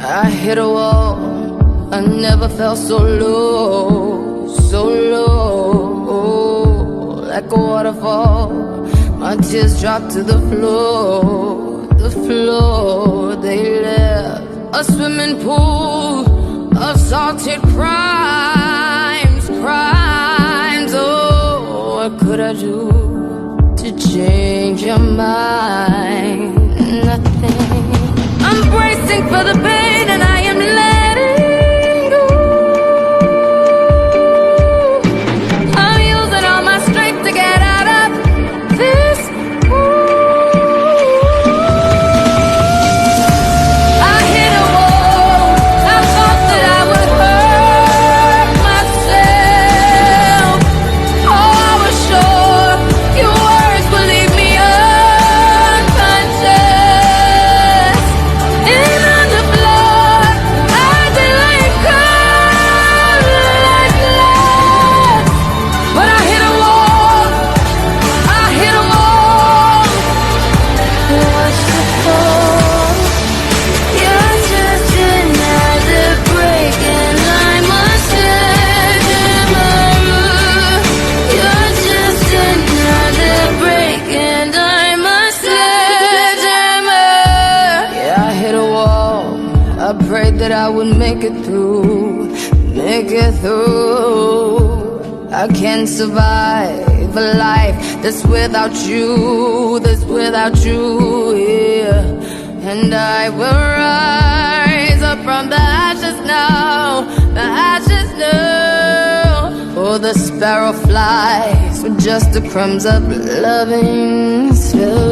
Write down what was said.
I hit a wall. I never felt so low, so low. Like a waterfall, my tears dropped to the floor. The floor, they left a swimming pool of salted crimes, crimes. Oh, what could I do to change your mind? Nothing. I'm bracing for the pain and I am letting go. I'm using all my strength to get out of this hole. I hit a wall. I thought that I would hurt myself. Oh, I was sure your words would leave me unconscious. And under blood, I did like cold like glass. But I hit a wall. I hit a wall. What's the call? You're just another break, and I'm a sledgehammer. You're just another break, and I'm a sledgehammer. Yeah, I hit a wall. I prayed that I would make it through, make it through. I can't survive a life that's without you, that's without you, yeah. And I will rise up from the ashes now, the ashes now. Oh, the sparrow flies with just the crumbs of loving still